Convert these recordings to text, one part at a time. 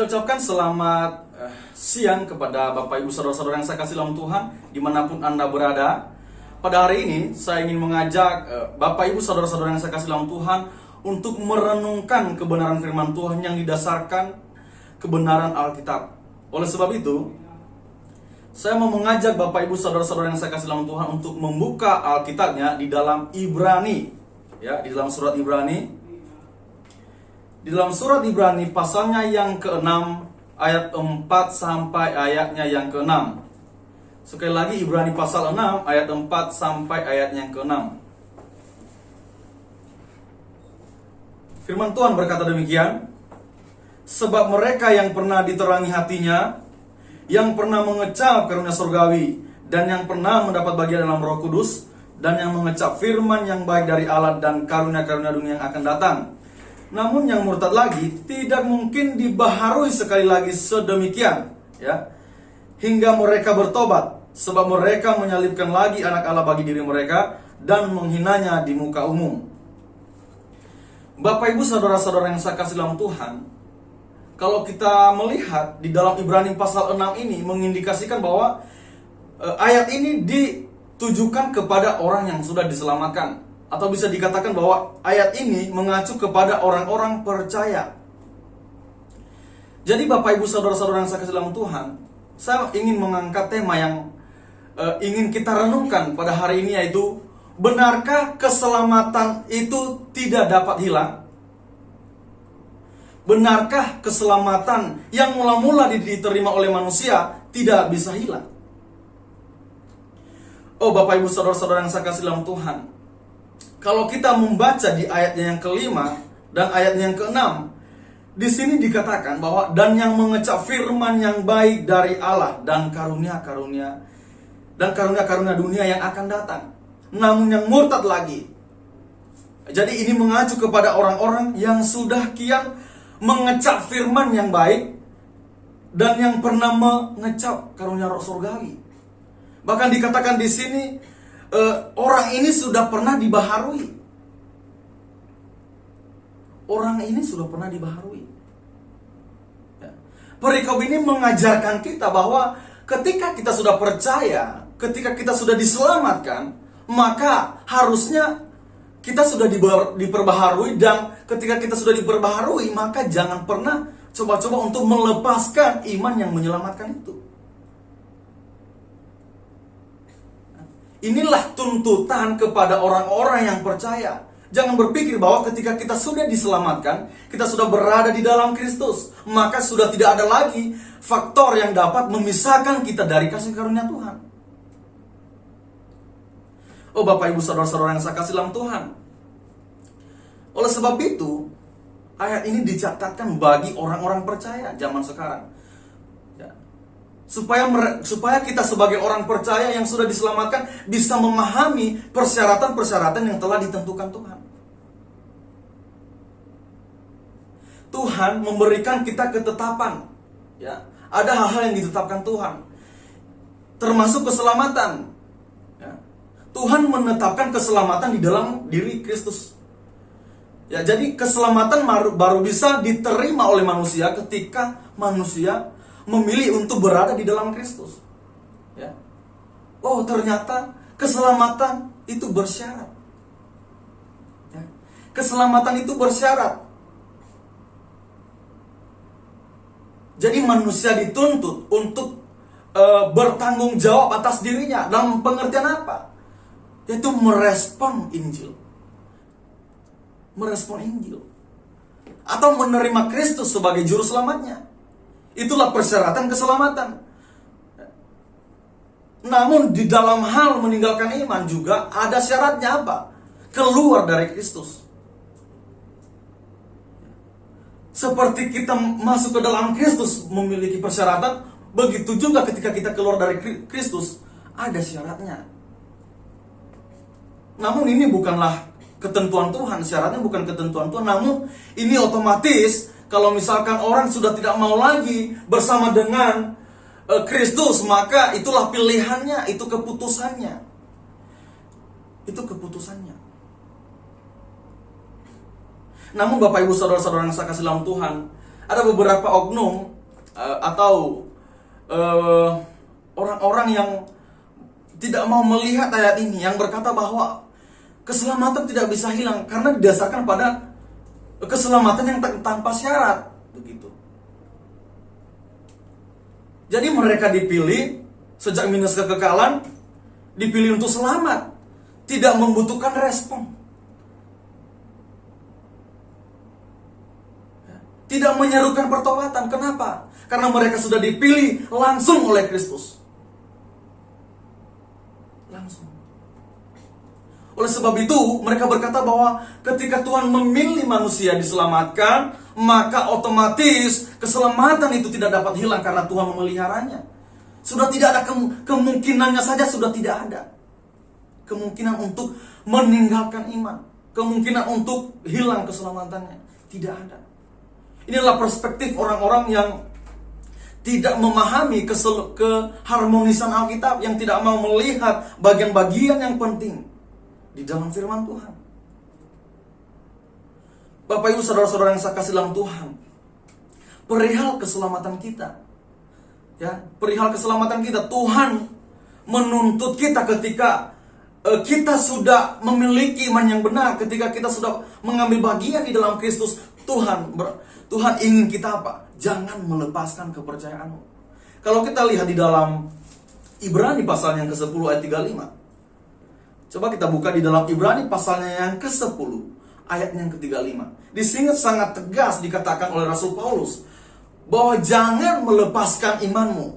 Saya ucapkan selamat siang kepada Bapak Ibu Saudara-saudara yang saya kasih dalam Tuhan, dimanapun Anda berada. Pada hari ini saya ingin mengajak Bapak Ibu Saudara-saudara yang saya kasih dalam Tuhan untuk merenungkan kebenaran firman Tuhan yang didasarkan kebenaran Alkitab. Oleh sebab itu, saya mau mengajak Bapak Ibu Saudara-saudara yang saya kasih dalam Tuhan untuk membuka Alkitabnya di dalam Ibrani, ya, di dalam surat Ibrani. Di dalam surat Ibrani pasalnya yang ke-6 ayat 4 sampai ayatnya yang ke-6. Sekali lagi Ibrani pasal 6 ayat 4 sampai ayat yang ke-6. Firman Tuhan berkata demikian, sebab mereka yang pernah diterangi hatinya, yang pernah mengecap karunia surgawi, dan yang pernah mendapat bagian dalam Roh Kudus, dan yang mengecap firman yang baik dari Allah dan karunia-karunia dunia yang akan datang. Namun yang murtad lagi tidak mungkin dibaharui sekali lagi sedemikian, ya, hingga mereka bertobat, sebab mereka menyalibkan lagi anak Allah bagi diri mereka dan menghinanya di muka umum. Bapak Ibu Saudara-saudara yang saya kasih dalam Tuhan, kalau kita melihat di dalam Ibrani pasal 6 ini mengindikasikan bahwa ayat ini ditujukan kepada orang yang sudah diselamatkan. Atau bisa dikatakan bahwa ayat ini mengacu kepada orang-orang percaya. Jadi Bapak Ibu Saudara-saudara yang saya kasih dalam Tuhan, saya ingin mengangkat tema yang ingin kita renungkan pada hari ini, yaitu benarkah keselamatan itu tidak dapat hilang? Benarkah keselamatan yang mula-mula diterima oleh manusia tidak bisa hilang? Oh Bapak Ibu Saudara-saudara yang saya kasih dalam Tuhan, kalau kita membaca di ayatnya yang ke-5 dan ayatnya yang ke-6, di sini dikatakan bahwa dan yang mengecap firman yang baik dari Allah dan karunia-karunia dunia yang akan datang. Namun yang murtad lagi. Jadi ini mengacu kepada orang-orang yang sudah kian mengecap firman yang baik dan yang pernah mengecap karunia roh surgawi. Bahkan dikatakan di sini orang ini sudah pernah dibaharui. Orang ini sudah pernah dibaharui. Ya. Perikop ini mengajarkan kita bahwa ketika kita sudah percaya, ketika kita sudah diselamatkan, maka harusnya kita sudah diperbaharui, dan ketika kita sudah diperbaharui, maka jangan pernah coba-coba untuk melepaskan iman yang menyelamatkan itu. Inilah tuntutan kepada orang-orang yang percaya. Jangan berpikir bahwa ketika kita sudah diselamatkan, kita sudah berada di dalam Kristus, maka sudah tidak ada lagi faktor yang dapat memisahkan kita dari kasih karunia Tuhan. Oh Bapak Ibu Saudara-saudara yang saya kasih dalam Tuhan, oleh sebab itu ayat ini dicatatkan bagi orang-orang percaya zaman sekarang, ya. Supaya kita sebagai orang percaya yang sudah diselamatkan bisa memahami persyaratan-persyaratan yang telah ditentukan Tuhan. Tuhan memberikan kita ketetapan, ya. Ada hal-hal yang ditetapkan Tuhan, termasuk keselamatan, ya. Tuhan menetapkan keselamatan di dalam diri Kristus, ya. Jadi keselamatan baru bisa diterima oleh manusia ketika manusia memilih untuk berada di dalam Kristus, ya. Oh ternyata keselamatan itu bersyarat, ya. Keselamatan itu bersyarat. Jadi manusia dituntut untuk bertanggung jawab atas dirinya. Dalam pengertian apa? Yaitu merespon Injil, atau menerima Kristus sebagai juru selamatnya. Itulah persyaratan keselamatan. Namun di dalam hal meninggalkan iman juga ada syaratnya apa? Keluar dari Kristus. Seperti kita masuk ke dalam Kristus memiliki persyaratan, begitu juga ketika kita keluar dari Kristus ada syaratnya. Namun ini bukanlah ketentuan Tuhan, syaratnya bukan ketentuan Tuhan, namun ini otomatis. Kalau misalkan orang sudah tidak mau lagi bersama dengan Kristus, maka itulah pilihannya, itu keputusannya. Namun Bapak Ibu Saudara-saudara yang saya kasih dalam Tuhan, ada beberapa oknum atau orang-orang yang tidak mau melihat ayat ini, yang berkata bahwa keselamatan tidak bisa hilang karena didasarkan pada keselamatan yang tanpa syarat, begitu. Jadi mereka dipilih sejak minus kekekalan, dipilih untuk selamat, tidak membutuhkan respon, tidak menyerukan pertobatan. Kenapa? Karena mereka sudah dipilih langsung oleh Kristus. Langsung. Oleh sebab itu, mereka berkata bahwa ketika Tuhan memilih manusia diselamatkan, maka otomatis keselamatan itu tidak dapat hilang karena Tuhan memeliharanya. Sudah tidak ada kemungkinannya saja, sudah tidak ada kemungkinan untuk meninggalkan iman, kemungkinan untuk hilang keselamatannya. Tidak ada. Inilah perspektif orang-orang yang tidak memahami keharmonisan Alkitab, yang tidak mau melihat bagian-bagian yang penting di dalam firman Tuhan. Bapak Ibu saudara-saudara yang saya kasih dalam Tuhan, perihal keselamatan kita, ya, perihal keselamatan kita, Tuhan menuntut kita ketika kita sudah memiliki iman yang benar, ketika kita sudah mengambil bagian di dalam Kristus. Tuhan ingin kita apa? Jangan melepaskan kepercayaanmu. Kalau kita lihat di dalam Ibrani pasal yang ke-10 ayat 35. Coba kita buka di dalam Ibrani pasalnya yang ke-10 ayat yang ke-35. Di sini sangat tegas dikatakan oleh Rasul Paulus bahwa jangan melepaskan imanmu.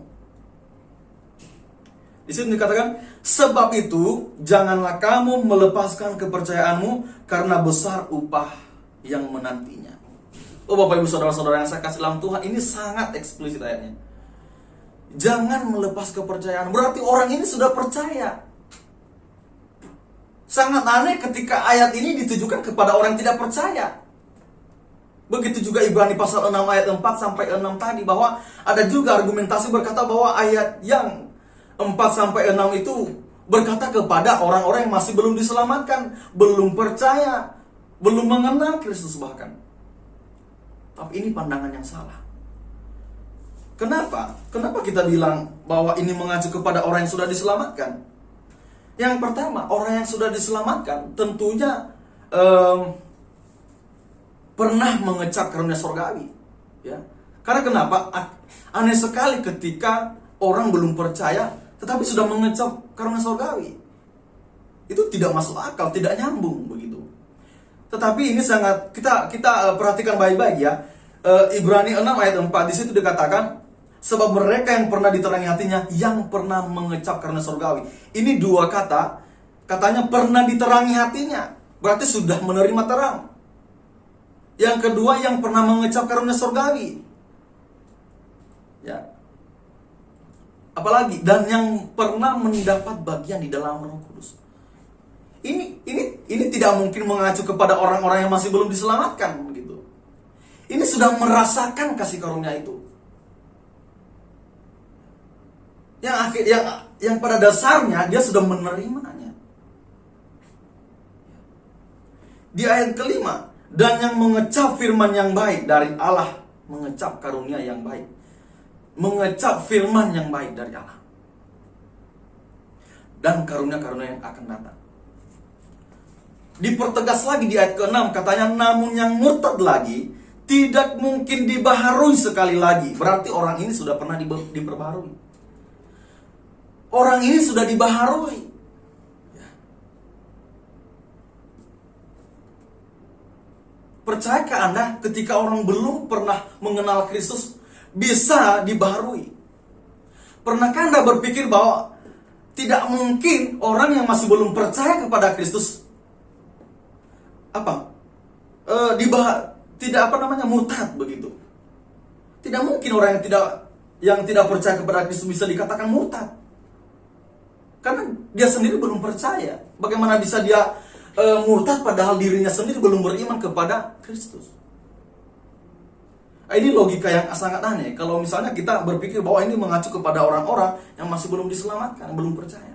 Di sini dikatakan, sebab itu janganlah kamu melepaskan kepercayaanmu karena besar upah yang menantinya. Oh Bapak Ibu saudara-saudara yang saya kasih dalam Tuhan, ini sangat eksplisit ayatnya. Jangan melepas kepercayaan. Berarti orang ini sudah percaya. Sangat aneh ketika ayat ini ditujukan kepada orang yang tidak percaya. Begitu juga Ibrani pasal 6 ayat 4 sampai 6 tadi, bahwa ada juga argumentasi berkata bahwa ayat yang 4 sampai 6 itu berkata kepada orang-orang yang masih belum diselamatkan, belum percaya, belum mengenal Kristus bahkan. Tapi ini pandangan yang salah. Kenapa? Kenapa kita bilang bahwa ini mengacu kepada orang yang sudah diselamatkan? Yang pertama, orang yang sudah diselamatkan tentunya pernah mengecap karunia sorgawi, ya. Karena kenapa? Aneh sekali ketika orang belum percaya tetapi sudah mengecap karunia sorgawi. Itu tidak masuk akal, tidak nyambung begitu. Tetapi ini sangat kita perhatikan baik-baik ya. Ibrani 6 ayat 4 di situ dikatakan, sebab mereka yang pernah diterangi hatinya, yang pernah mengecap karunia sorgawi. Ini dua kata, katanya pernah diterangi hatinya, berarti sudah menerima terang. Yang kedua, yang pernah mengecap karunia sorgawi. Ya. Apalagi, dan yang pernah mendapat bagian di dalam Roh Kudus. Ini tidak mungkin mengacu kepada orang-orang yang masih belum diselamatkan begitu. Ini sudah merasakan kasih karunia itu. Yang pada dasarnya dia sudah menerimanya. Di ayat kelima, dan yang mengecap firman yang baik dari Allah, mengecap karunia yang baik, mengecap firman yang baik dari Allah, dan karunia-karunia yang akan datang. Dipertegas lagi di ayat ke-6, katanya namun yang murtad lagi tidak mungkin dibaharui sekali lagi. Berarti orang ini sudah pernah diperbaharui. Orang ini sudah dibaharui. Percayakah Anda ketika orang belum pernah mengenal Kristus bisa dibaharui? Pernahkah Anda berpikir bahwa tidak mungkin orang yang masih belum percaya kepada Kristus murtad begitu? Tidak mungkin orang yang tidak percaya kepada Kristus bisa dikatakan murtad. Karena dia sendiri belum percaya. Bagaimana bisa dia murtad padahal dirinya sendiri belum beriman kepada Kristus? Ini logika yang sangat aneh. Kalau misalnya kita berpikir bahwa ini mengacu kepada orang-orang yang masih belum diselamatkan, belum percaya.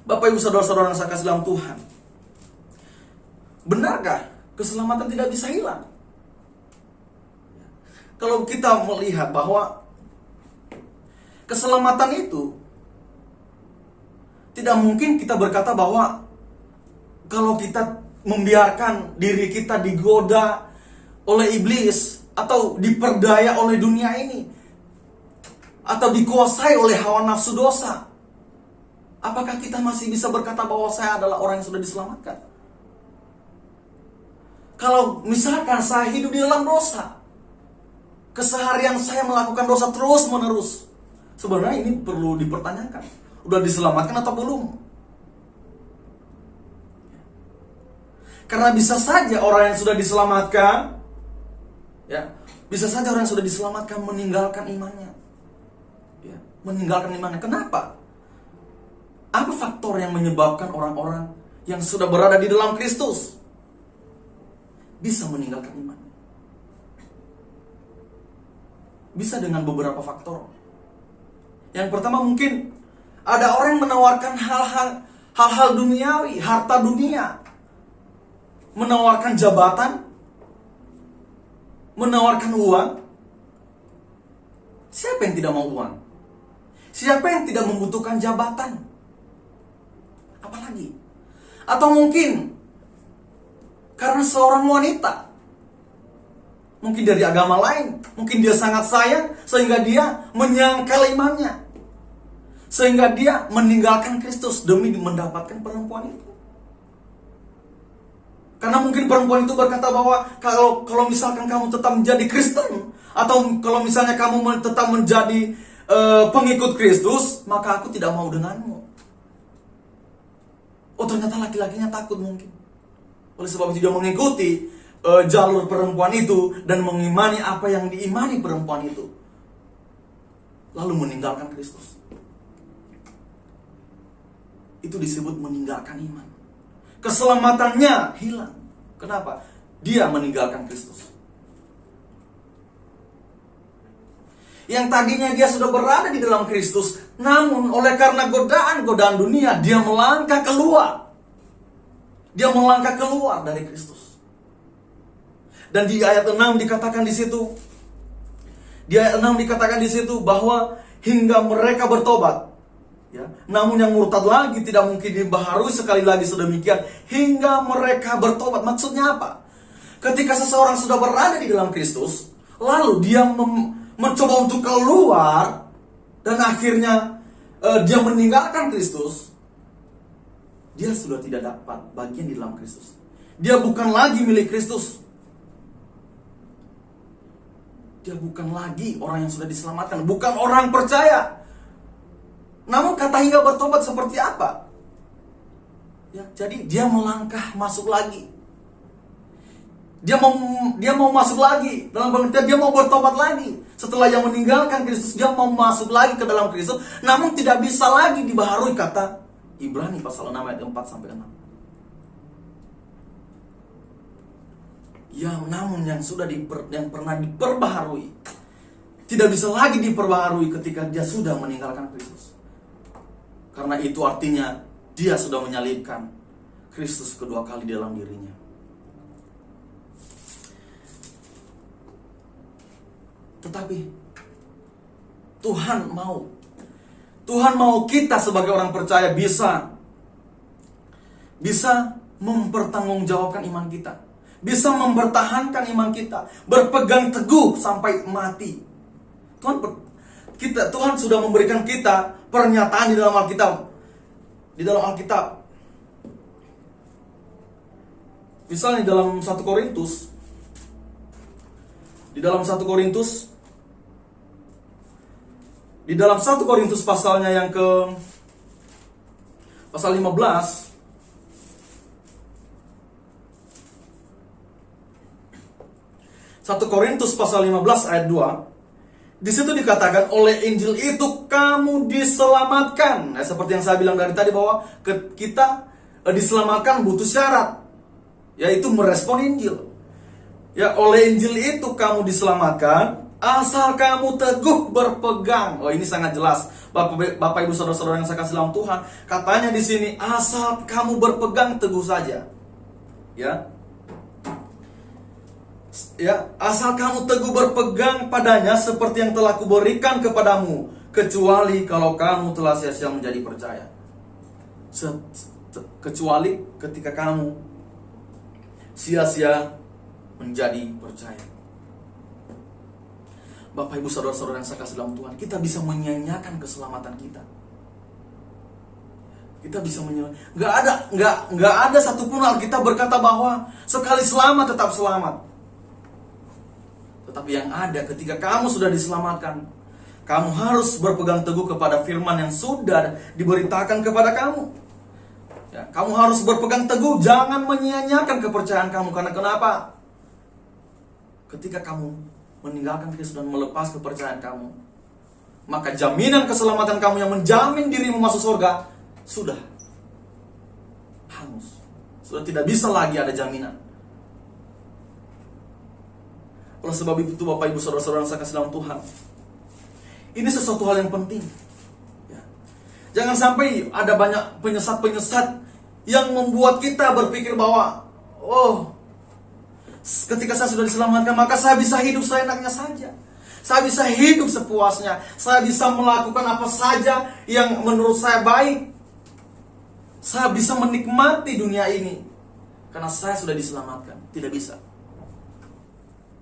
Bapak Ibu saudara-saudara yang saya kasih dalam Tuhan, benarkah keselamatan tidak bisa hilang? kalau kita melihat bahwa keselamatan itu tidak mungkin kita berkata bahwa kalau kita membiarkan diri kita digoda oleh iblis atau diperdaya oleh dunia ini atau dikuasai oleh hawa nafsu dosa, apakah kita masih bisa berkata bahwa saya adalah orang yang sudah diselamatkan? Kalau misalkan saya hidup di dalam dosa, keseharian saya melakukan dosa terus menerus, sebenarnya ini perlu dipertanyakan. Udah diselamatkan atau belum? Karena bisa saja orang yang sudah diselamatkan, ya, bisa saja orang yang sudah diselamatkan meninggalkan imannya. Ya, meninggalkan imannya. Kenapa? Apa faktor yang menyebabkan orang-orang yang sudah berada di dalam Kristus bisa meninggalkan iman? Bisa dengan beberapa faktor. Yang pertama, mungkin ada orang yang menawarkan hal-hal duniawi, harta dunia, menawarkan jabatan, menawarkan uang. Siapa yang tidak mau uang? Siapa yang tidak membutuhkan jabatan? Apalagi? Atau mungkin karena seorang wanita, mungkin dari agama lain, mungkin dia sangat sayang sehingga dia menyangkal imannya, sehingga dia meninggalkan Kristus demi mendapatkan perempuan itu. Karena mungkin perempuan itu berkata bahwa kalau misalkan kamu tetap menjadi Kristen, atau kalau misalnya kamu tetap menjadi pengikut Kristus, maka aku tidak mau denganmu. Oh, ternyata laki-lakinya takut mungkin. Oleh sebab itu dia mengikuti jalur perempuan itu dan mengimani apa yang diimani perempuan itu, lalu meninggalkan Kristus. Itu disebut meninggalkan iman. Keselamatannya hilang. Kenapa? Dia meninggalkan Kristus. Yang tadinya dia sudah berada di dalam Kristus, namun oleh karena godaan-godaan dunia, dia melangkah keluar. Dia melangkah keluar dari Kristus. Dan di ayat 6 dikatakan di situ, bahwa hingga mereka bertobat. Ya, namun yang murtad lagi tidak mungkin dibaharui sekali lagi sedemikian hingga mereka bertobat. Maksudnya apa? Ketika seseorang sudah berada di dalam Kristus, lalu dia mencoba untuk keluar dan akhirnya dia meninggalkan Kristus, dia sudah tidak dapat bagian di dalam Kristus. Dia bukan lagi milik Kristus. Dia bukan lagi orang yang sudah diselamatkan, bukan orang percaya. Namun kata hingga bertobat seperti apa? Ya, jadi dia melangkah masuk lagi. Dia mau masuk lagi. Dalam pengertian dia mau bertobat lagi. Setelah yang meninggalkan Kristus, dia mau masuk lagi ke dalam Kristus. Namun tidak bisa lagi dibaharui, kata Ibrani pasal 6 ayat 4-6. Namun yang pernah diperbaharui tidak bisa lagi diperbaharui ketika dia sudah meninggalkan Kristus. Karena itu artinya dia sudah menyalibkan Kristus kedua kali dalam dirinya. Tetapi Tuhan mau kita sebagai orang percaya bisa mempertanggungjawabkan iman kita, bisa mempertahankan iman kita, berpegang teguh sampai mati. Tuhan sudah memberikan kita pernyataan di dalam Alkitab. Misalnya dalam 1 Korintus. Di dalam 1 Korintus pasalnya yang ke pasal 15. 1 Korintus pasal 15 ayat 2. Di situ dikatakan oleh Injil itu kamu diselamatkan. Nah, seperti yang saya bilang dari tadi bahwa kita diselamatkan butuh syarat, yaitu merespon Injil. Ya, oleh Injil itu kamu diselamatkan asal kamu teguh berpegang. Oh, ini sangat jelas. Bapak Ibu saudara-saudara yang saya kasih dalam Tuhan, katanya di sini asal kamu berpegang teguh saja. Ya. Ya, asal kamu teguh berpegang padanya seperti yang telah kuberikan kepadamu, kecuali kalau kamu telah sia-sia menjadi percaya. Kecuali ketika kamu sia-sia menjadi percaya. Bapak Ibu saudara-saudara yang saya kasih dalam Tuhan, kita bisa menyanyiakan keselamatan kita. Kita bisa nggak ada satupun Alkitab berkata bahwa sekali selamat tetap selamat. Tetapi yang ada ketika kamu sudah diselamatkan, kamu harus berpegang teguh kepada firman yang sudah diberitakan kepada kamu. Ya, kamu harus berpegang teguh, jangan menyia-nyiakan kepercayaan kamu. Karena kenapa? Ketika kamu meninggalkan Kristus dan melepas kepercayaan kamu, maka jaminan keselamatan kamu yang menjamin dirimu masuk surga sudah hangus. Sudah tidak bisa lagi ada jaminan. Oleh sebab itu Bapak Ibu saudara-saudara yang saya kasih dalam Tuhan, ini sesuatu hal yang penting. Ya. Jangan sampai ada banyak penyesat-penyesat yang membuat kita berpikir bahwa ketika saya sudah diselamatkan, maka saya bisa hidup seenaknya saja. Saya bisa hidup sepuasnya. Saya bisa melakukan apa saja yang menurut saya baik. Saya bisa menikmati dunia ini karena saya sudah diselamatkan. Tidak bisa.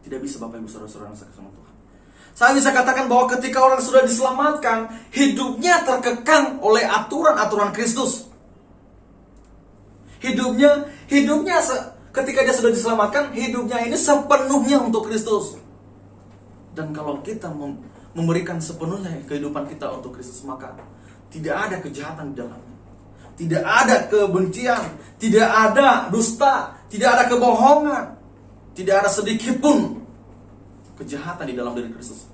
Tidak bisa Bapak Ibu saudara-saudara yang saya kasih Tuhan. Saya bisa katakan bahwa ketika orang sudah diselamatkan, hidupnya terkekang oleh aturan-aturan Kristus. Hidupnya ketika dia sudah diselamatkan, hidupnya ini sepenuhnya untuk Kristus. Dan kalau kita memberikan sepenuhnya kehidupan kita untuk Kristus, maka tidak ada kejahatan di dalamnya. Tidak ada kebencian, tidak ada dusta, tidak ada kebohongan, tidak ada sedikit pun kejahatan di dalam diri Kristus.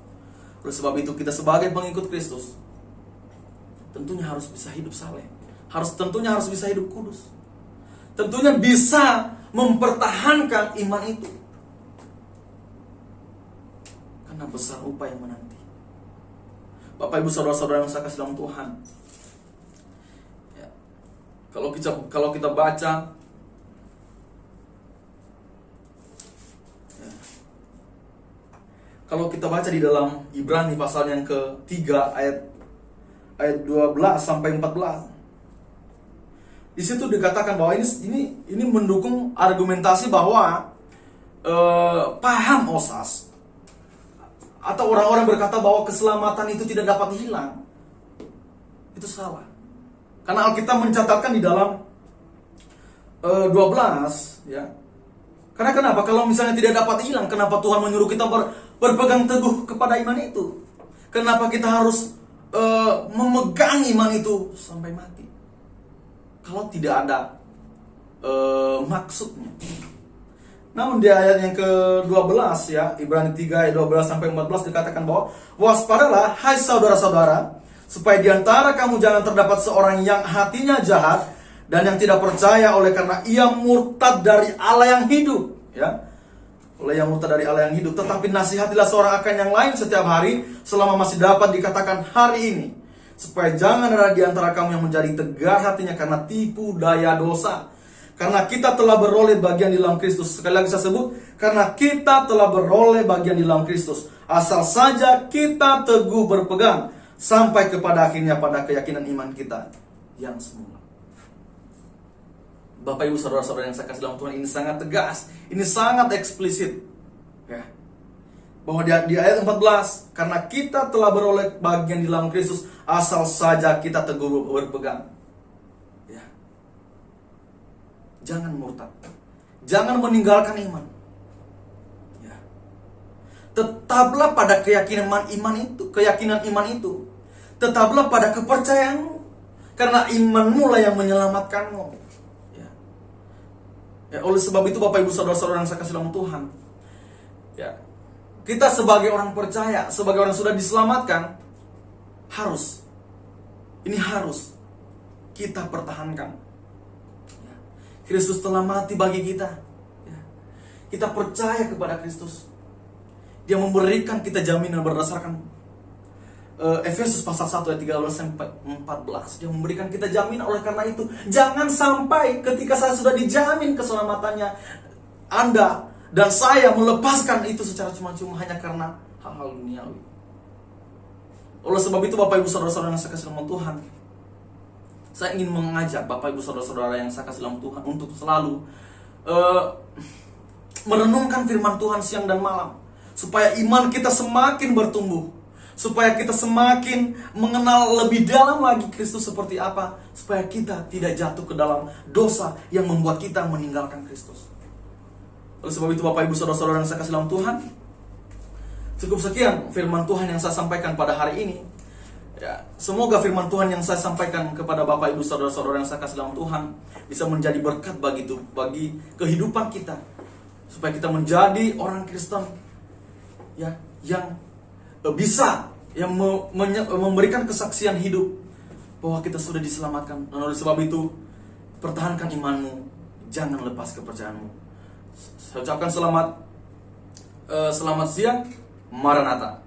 Oleh sebab itu kita sebagai pengikut Kristus tentunya harus bisa hidup saleh. Tentunya harus bisa hidup kudus. Tentunya bisa mempertahankan iman itu. Karena besar upaya yang menanti. Bapak Ibu saudara-saudara yang saya kasih dalam Tuhan. Ya. Kalau kita baca Kalau kita baca di dalam Ibrani pasal yang ke-3 ayat 12 sampai 14. Di situ dikatakan bahwa ini mendukung argumentasi bahwa paham OSAS atau orang-orang berkata bahwa keselamatan itu tidak dapat hilang. Itu salah. Karena Alkitab mencatatkan di dalam 12 ya. Karena kenapa? Kalau misalnya tidak dapat hilang, kenapa Tuhan menyuruh kita berpegang teguh kepada iman itu? Kenapa kita harus memegang iman itu sampai mati? Kalau tidak ada maksudnya. Namun di ayat yang ke-12 ya, Ibrani 3 ayat 12 sampai 14 dikatakan bahwa waspadalah hai saudara-saudara, supaya di antara kamu jangan terdapat seorang yang hatinya jahat dan yang tidak percaya oleh karena ia murtad dari Allah yang hidup, ya. Oleh yang murtad dari Allah yang hidup, tetapi nasihatilah seorang akan yang lain setiap hari selama masih dapat dikatakan hari ini, supaya jangan ada di antara kamu yang menjadi tegar hatinya karena tipu daya dosa. Karena kita telah beroleh bagian di dalam Kristus. Sekali lagi saya sebut, karena kita telah beroleh bagian di dalam Kristus. Asal saja kita teguh berpegang sampai kepada akhirnya pada keyakinan iman kita yang semula. Bapak Ibu saudara-saudara yang saya kasih dalam Tuhan, ini sangat tegas, ini sangat eksplisit, ya. Bahwa di ayat 14, karena kita telah beroleh bagian di dalam Kristus, asal saja kita teguh berpegang. Ya. Jangan murtad, jangan meninggalkan iman. Ya. Tetaplah pada keyakinan iman itu. Tetaplah pada kepercayaanmu, karena imanmu lah yang menyelamatkanmu. Ya, oleh sebab itu Bapak Ibu saudara-saudara yang saya kasih dalam Tuhan, ya, kita sebagai orang percaya, sebagai orang yang sudah diselamatkan, harus kita pertahankan. Ya, Kristus telah mati bagi kita. Ya, kita percaya kepada Kristus. Dia memberikan kita jaminan berdasarkan Efesus pasal 1 ayat 13 sampai 14. Dia memberikan kita jaminan. Oleh karena itu, jangan sampai ketika saya sudah dijamin keselamatannya, Anda Dan saya melepaskan itu secara cuma-cuma hanya karena hal-hal duniawi. Oleh sebab itu Bapak Ibu Saudara-saudara yang saya kasih dalam Tuhan, saya ingin mengajak Bapak Ibu Saudara-saudara yang saya kasih dalam Tuhan untuk selalu merenungkan firman Tuhan siang dan malam, supaya iman kita semakin bertumbuh, supaya kita semakin mengenal lebih dalam lagi Kristus seperti apa, supaya kita tidak jatuh ke dalam dosa yang membuat kita meninggalkan Kristus. Oleh sebab itu Bapak Ibu Saudara-saudara yang saya kasih dalam Tuhan, cukup sekian firman Tuhan yang saya sampaikan pada hari ini. Ya, semoga firman Tuhan yang saya sampaikan kepada Bapak Ibu Saudara-saudara yang saya kasih dalam Tuhan bisa menjadi berkat bagi kehidupan kita, supaya kita menjadi orang Kristen ya, yang bisa yang memberikan kesaksian hidup bahwa kita sudah diselamatkan. Dan oleh sebab itu, pertahankan imanmu, jangan lepas kepercayaanmu. Saya ucapkan selamat siang, Maranatha.